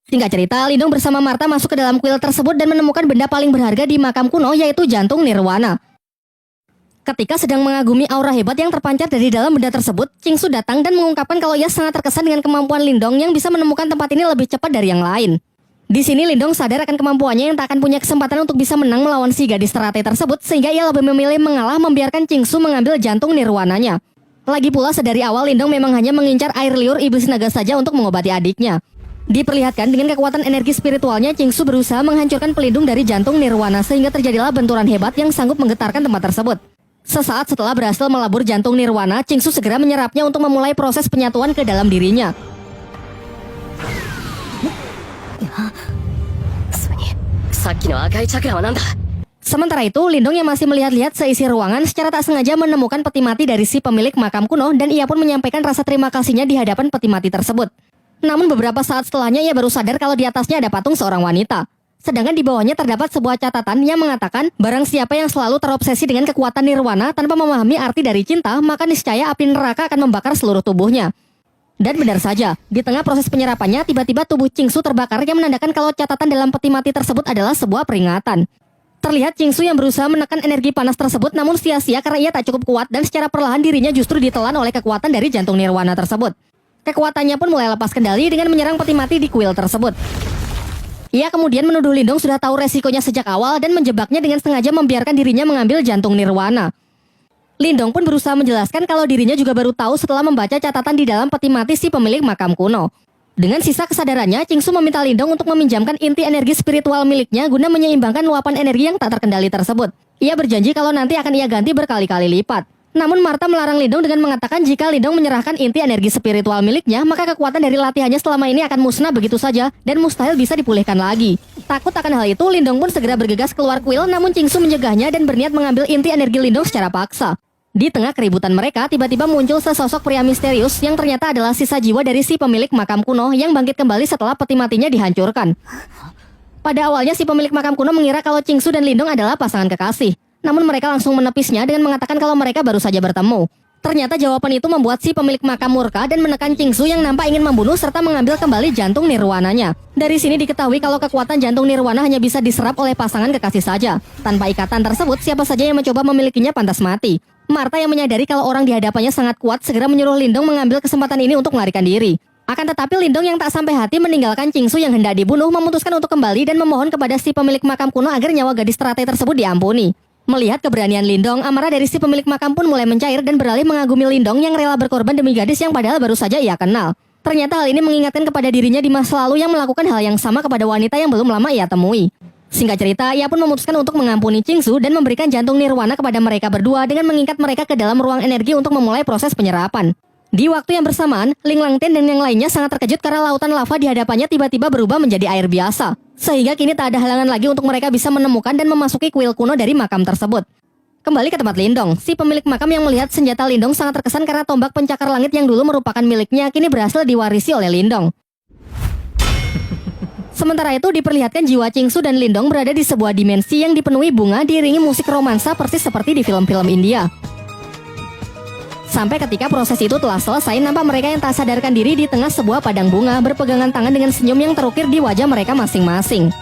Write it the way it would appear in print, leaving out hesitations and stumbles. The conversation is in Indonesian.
Singkat cerita, Lindong bersama Martha masuk ke dalam kuil tersebut dan menemukan benda paling berharga di makam kuno, yaitu jantung nirwana. Ketika sedang mengagumi aura hebat yang terpancar dari dalam benda tersebut, Qingsu datang dan mengungkapkan kalau ia sangat terkesan dengan kemampuan Lindong yang bisa menemukan tempat ini lebih cepat dari yang lain. Di sini Lindong sadar akan kemampuannya yang tak akan punya kesempatan untuk bisa menang melawan si gadis teratai tersebut, sehingga ia lebih memilih mengalah membiarkan Qingsu mengambil jantung nirwananya. Lagi pula sedari awal Lindong memang hanya mengincar air liur iblis naga saja untuk mengobati adiknya. Diperlihatkan dengan kekuatan energi spiritualnya, Qingsu berusaha menghancurkan pelindung dari jantung nirwana sehingga terjadilah benturan hebat yang sanggup menggetarkan tempat tersebut. Sesaat setelah berhasil melabur jantung nirwana, Qingsu segera menyerapnya untuk memulai proses penyatuan ke dalam dirinya. Sementara itu, Lindong yang masih melihat-lihat seisi ruangan secara tak sengaja menemukan peti mati dari si pemilik makam kuno dan ia pun menyampaikan rasa terima kasihnya di hadapan peti mati tersebut. Namun beberapa saat setelahnya ia baru sadar kalau di atasnya ada patung seorang wanita. Sedangkan di bawahnya terdapat sebuah catatan yang mengatakan barang siapa yang selalu terobsesi dengan kekuatan nirwana tanpa memahami arti dari cinta, maka niscaya api neraka akan membakar seluruh tubuhnya. Dan benar saja, di tengah proses penyerapannya tiba-tiba tubuh Qingsu terbakar yang menandakan kalau catatan dalam peti mati tersebut adalah sebuah peringatan. Terlihat Qingsu yang berusaha menekan energi panas tersebut namun sia-sia karena ia tak cukup kuat dan secara perlahan dirinya justru ditelan oleh kekuatan dari jantung nirwana tersebut. Kekuatannya pun mulai lepas kendali dengan menyerang peti mati di kuil tersebut. Ia kemudian menuduh Lindong sudah tahu resikonya sejak awal dan menjebaknya dengan sengaja membiarkan dirinya mengambil jantung nirwana. Lindong pun berusaha menjelaskan kalau dirinya juga baru tahu setelah membaca catatan di dalam peti mati si pemilik makam kuno. Dengan sisa kesadarannya, Qingsu meminta Lindong untuk meminjamkan inti energi spiritual miliknya guna menyeimbangkan luapan energi yang tak terkendali tersebut. Ia berjanji kalau nanti akan ia ganti berkali-kali lipat. Namun Martha melarang Lindong dengan mengatakan jika Lindong menyerahkan inti energi spiritual miliknya, maka kekuatan dari latihannya selama ini akan musnah begitu saja dan mustahil bisa dipulihkan lagi. Takut akan hal itu, Lindong pun segera bergegas keluar kuil, namun Qingsu mencegahnya dan berniat mengambil inti energi Lindong secara paksa. Di tengah keributan mereka, tiba-tiba muncul sesosok pria misterius yang ternyata adalah sisa jiwa dari si pemilik makam kuno yang bangkit kembali setelah peti matinya dihancurkan. Pada awalnya si pemilik makam kuno mengira kalau Qingsu dan Lindong adalah pasangan kekasih. Namun mereka langsung menepisnya dengan mengatakan kalau mereka baru saja bertemu. Ternyata jawaban itu membuat si pemilik makam murka dan menekan Qingsu yang nampak ingin membunuh serta mengambil kembali jantung nirwananya. Dari sini diketahui kalau kekuatan jantung nirwana hanya bisa diserap oleh pasangan kekasih saja. Tanpa ikatan tersebut, siapa saja yang mencoba memilikinya pantas mati. Martha yang menyadari kalau orang di hadapannya sangat kuat segera menyuruh Lindong mengambil kesempatan ini untuk melarikan diri. Akan tetapi Lindong yang tak sampai hati meninggalkan Qingsu yang hendak dibunuh memutuskan untuk kembali dan memohon kepada si pemilik makam kuno agar nyawa gadis teratai tersebut diampuni. Melihat keberanian Lindong, amarah dari si pemilik makam pun mulai mencair dan beralih mengagumi Lindong yang rela berkorban demi gadis yang padahal baru saja ia kenal. Ternyata hal ini mengingatkan kepada dirinya di masa lalu yang melakukan hal yang sama kepada wanita yang belum lama ia temui. Singkat cerita, ia pun memutuskan untuk mengampuni Qingsu dan memberikan jantung nirwana kepada mereka berdua dengan mengikat mereka ke dalam ruang energi untuk memulai proses penyerapan. Di waktu yang bersamaan, Ling Langten dan yang lainnya sangat terkejut karena lautan lava di hadapannya tiba-tiba berubah menjadi air biasa. Sehingga kini tak ada halangan lagi untuk mereka bisa menemukan dan memasuki kuil kuno dari makam tersebut. Kembali ke tempat Lindong, si pemilik makam yang melihat senjata Lindong sangat terkesan karena tombak pencakar langit yang dulu merupakan miliknya kini berhasil diwarisi oleh Lindong. Sementara itu diperlihatkan jiwa Qingsu dan Lindong berada di sebuah dimensi yang dipenuhi bunga diiringi musik romansa persis seperti di film-film India. Sampai ketika proses itu telah selesai, nampak mereka yang tak sadarkan diri di tengah sebuah padang bunga berpegangan tangan dengan senyum yang terukir di wajah mereka masing-masing.